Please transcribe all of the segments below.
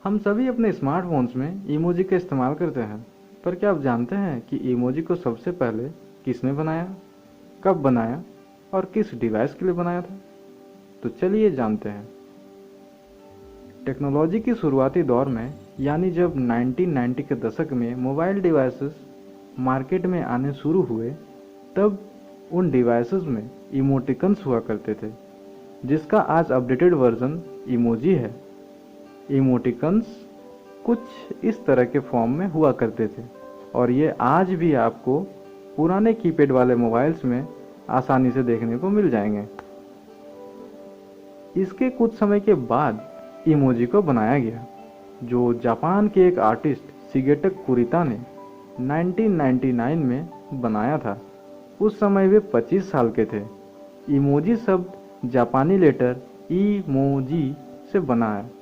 हम सभी अपने स्मार्टफोन्स में इमोजी का इस्तेमाल करते हैं, पर क्या आप जानते हैं कि इमोजी को सबसे पहले किसने बनाया, कब बनाया और किस डिवाइस के लिए बनाया था? तो चलिए जानते हैं। टेक्नोलॉजी की शुरुआती दौर में, यानी जब 1990 के दशक में मोबाइल डिवाइसेस मार्केट में आने शुरू हुए, तब उन डिवाइसेस में इमोटिकन्स हुआ करते थे, जिसका आज अपडेटेड वर्जन इमोजी है। इमोटिकन्स कुछ इस तरह के फॉर्म में हुआ करते थे और ये आज भी आपको पुराने कीपैड वाले मोबाइल्स में आसानी से देखने को मिल जाएंगे। इसके कुछ समय के बाद इमोजी को बनाया गया, जो जापान के एक आर्टिस्ट शिगेटक कुरिता ने 1999 में बनाया था। उस समय वे 25 साल के थे। इमोजी शब्द जापानी लेटर इमोजी से बना है,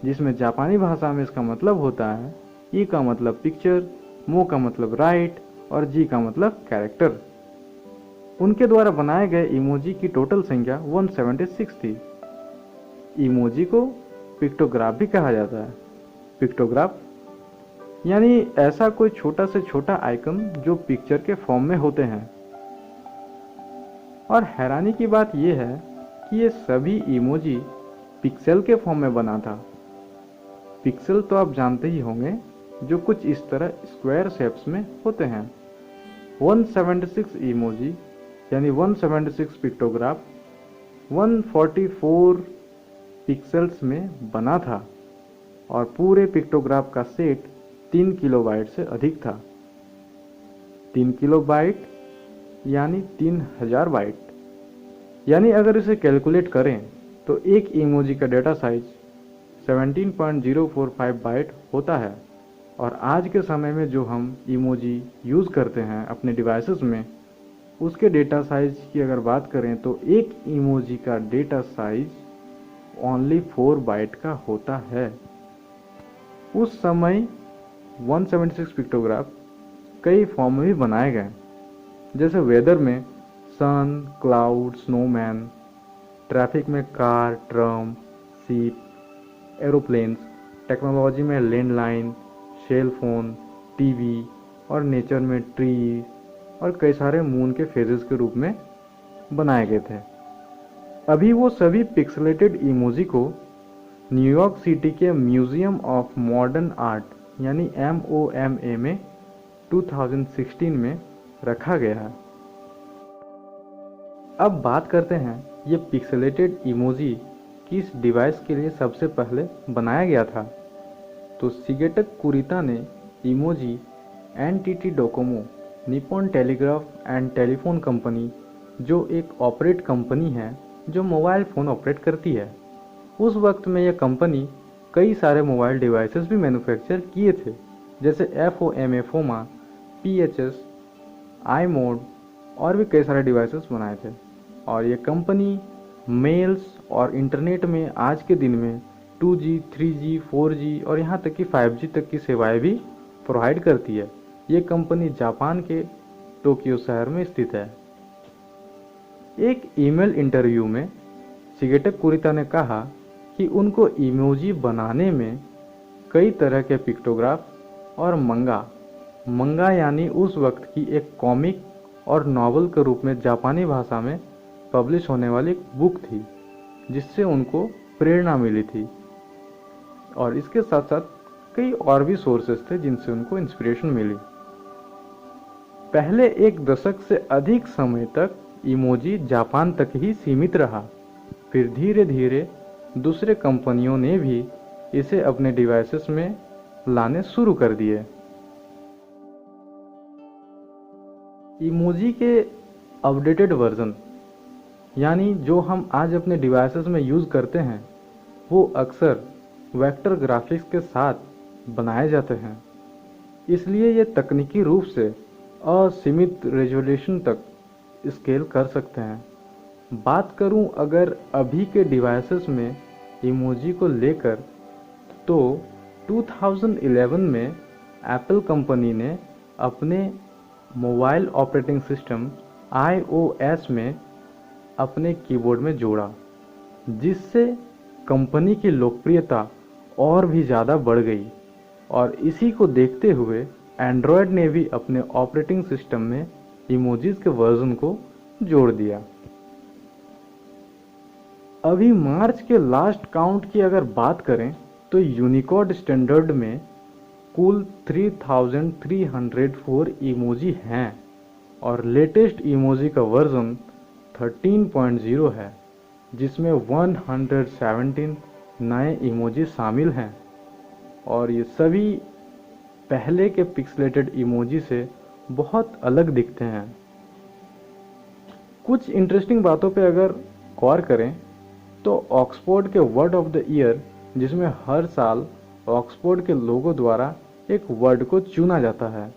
जिसमें जापानी भाषा में इसका मतलब होता है ई का मतलब पिक्चर, मो का मतलब राइट और जी का मतलब कैरेक्टर। उनके द्वारा बनाए गए इमोजी की टोटल संख्या 176 थी। इमोजी को पिक्टोग्राफ भी कहा जाता है। पिक्टोग्राफ यानी ऐसा कोई छोटा से छोटा आइकन जो पिक्चर के फॉर्म में होते हैं। और हैरानी की बात यह है कि ये सभी इमोजी पिक्सेल के फॉर्म में बना था। पिक्सल तो आप जानते ही होंगे, जो कुछ इस तरह स्क्वायर शेप्स में होते हैं। 176 इमोजी यानी 176 पिक्टोग्राफ 144 पिक्सेल्स में बना था और पूरे पिक्टोग्राफ का सेट 3 किलोबाइट से अधिक था। 3 किलोबाइट यानी 3000 बाइट। यानी अगर इसे कैलकुलेट करें तो एक इमोजी का डेटा साइज 17.045 बाइट होता है। और आज के समय में जो हम इमोजी यूज़ करते हैं अपने डिवाइसेस में, उसके डेटा साइज की अगर बात करें तो एक इमोजी का डेटा साइज ओनली 4 बाइट का होता है। उस समय 176 पिक्टोग्राफ कई फॉर्म में भी बनाए गए, जैसे वेदर में सन, क्लाउड, स्नोमैन, ट्रैफिक में कार, ट्रम, सीप, एरोप्लेन्स, टेक्नोलॉजी में लैंडलाइन, सेल फोन, टीवी और नेचर में ट्री और कई सारे मून के फेजेस के रूप में बनाए गए थे। अभी वो सभी पिक्सेलेटेड इमोजी को न्यूयॉर्क सिटी के म्यूजियम ऑफ मॉडर्न आर्ट यानी MoMA में 2016 में रखा गया है। अब बात करते हैं ये पिक्सेलेटेड इमोजी किस डिवाइस के लिए सबसे पहले बनाया गया था। तो शिगेटक कुरिता ने emoji NTT Docomo, Nippon telegraph and telephone company, जो एक ऑपरेट कंपनी है जो मोबाइल फ़ोन ऑपरेट करती है, उस वक्त में यह कंपनी कई सारे मोबाइल डिवाइसेस भी मैन्युफैक्चर किए थे, जैसे FOMA, फोमा, PHS, iMode और भी कई सारे डिवाइसेस बनाए थे। और ये कंपनी मेल्स और इंटरनेट में आज के दिन में 2G, 3G, 4G और यहाँ तक कि 5G तक की सेवाएं भी प्रोवाइड करती है। ये कंपनी जापान के टोक्यो शहर में स्थित है। एक ईमेल इंटरव्यू में शिगेटक कुरिता ने कहा कि उनको इमोजी बनाने में कई तरह के पिक्टोग्राफ और मंगा यानी उस वक्त की एक कॉमिक और नॉवल के रूप में जापानी भाषा में पब्लिश होने वाली एक बुक थी, जिससे उनको प्रेरणा मिली थी। और इसके साथ साथ कई और भी सोर्सेस थे जिनसे उनको इंस्पिरेशन मिली। पहले एक दशक से अधिक समय तक इमोजी जापान तक ही सीमित रहा। फिर धीरे धीरे दूसरे कंपनियों ने भी इसे अपने डिवाइसेस में लाने शुरू कर दिए। इमोजी के अपडेटेड वर्जन यानी जो हम आज अपने डिवाइसेस में यूज़ करते हैं, वो अक्सर वेक्टर ग्राफिक्स के साथ बनाए जाते हैं। इसलिए ये तकनीकी रूप से असीमित रेजोल्यूशन तक स्केल कर सकते हैं। बात करूं अगर अभी के डिवाइसेस में इमोजी को लेकर, तो 2011 में एप्पल कंपनी ने अपने मोबाइल ऑपरेटिंग सिस्टम iOS में अपने कीबोर्ड में जोड़ा, जिससे कंपनी की लोकप्रियता और भी ज़्यादा बढ़ गई, और इसी को देखते हुए एंड्रॉयड ने भी अपने ऑपरेटिंग सिस्टम में इमोजीज के वर्जन को जोड़ दिया। अभी मार्च के लास्ट काउंट की अगर बात करें तो यूनिकोड स्टैंडर्ड में कुल 3304 इमोजी हैं और लेटेस्ट इमोजी का वर्जन 13.0 है, जिसमें 117 नए इमोजी शामिल हैं और ये सभी पहले के पिक्सलेटेड इमोजी से बहुत अलग दिखते हैं। कुछ इंटरेस्टिंग बातों पे अगर गौर करें तो ऑक्सफोर्ड के वर्ड ऑफ द ईयर, जिसमें हर साल ऑक्सफोर्ड के लोगों द्वारा एक वर्ड को चुना जाता है,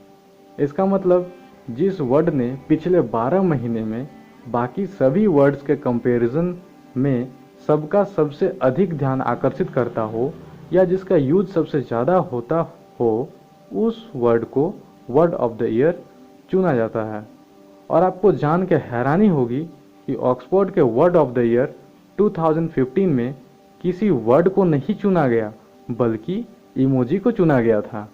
इसका मतलब जिस वर्ड ने पिछले 12 महीने में बाकी सभी वर्ड्स के कंपैरिजन में सबका सबसे अधिक ध्यान आकर्षित करता हो या जिसका यूज सबसे ज़्यादा होता हो, उस वर्ड को वर्ड ऑफ द ईयर चुना जाता है। और आपको जान के हैरानी होगी कि ऑक्सफोर्ड के वर्ड ऑफ द ईयर 2015 में किसी वर्ड को नहीं चुना गया बल्कि इमोजी को चुना गया था।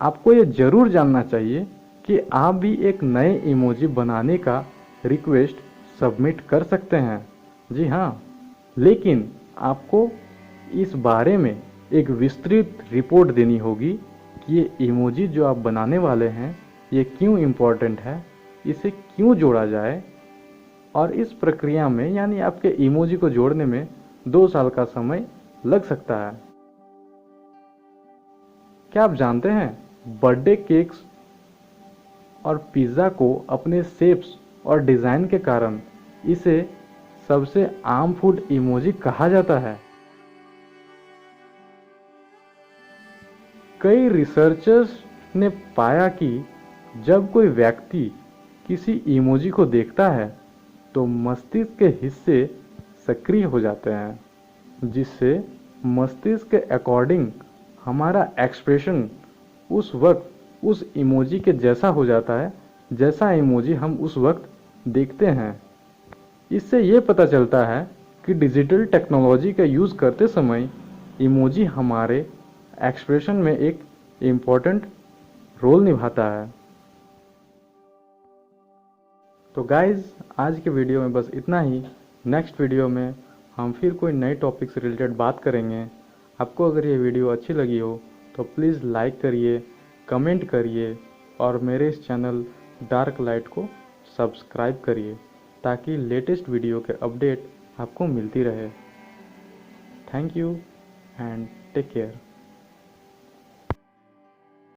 आपको ये जरूर जानना चाहिए कि आप भी एक नए इमोजी बनाने का रिक्वेस्ट सबमिट कर सकते हैं। जी हाँ, लेकिन आपको इस बारे में एक विस्तृत रिपोर्ट देनी होगी कि ये इमोजी जो आप बनाने वाले हैं ये क्यों इम्पोर्टेंट है, इसे क्यों जोड़ा जाए, और इस प्रक्रिया में यानी आपके इमोजी को जोड़ने में 2 साल का समय लग सकता है। क्या आप जानते हैं बर्थडे केक्स और पिज़्ज़ा को अपने शेप्स और डिज़ाइन के कारण इसे सबसे आम फूड इमोजी कहा जाता है। कई रिसर्चर्स ने पाया कि जब कोई व्यक्ति किसी इमोजी को देखता है तो मस्तिष्क के हिस्से सक्रिय हो जाते हैं, जिससे मस्तिष्क के अकॉर्डिंग हमारा एक्सप्रेशन उस वक्त उस इमोजी के जैसा हो जाता है जैसा इमोजी हम उस वक्त देखते हैं। इससे ये पता चलता है कि डिजिटल टेक्नोलॉजी का यूज़ करते समय इमोजी हमारे एक्सप्रेशन में एक इम्पोर्टेंट रोल निभाता है। तो गाइज़, आज के वीडियो में बस इतना ही। नेक्स्ट वीडियो में हम फिर कोई नए टॉपिक से रिलेटेड बात करेंगे। आपको अगर ये वीडियो अच्छी लगी हो तो प्लीज़ लाइक करिए, कमेंट करिए और मेरे इस चैनल डार्क लाइट को सब्सक्राइब करिए ताकि लेटेस्ट वीडियो के अपडेट आपको मिलती रहे। Thank you and take care.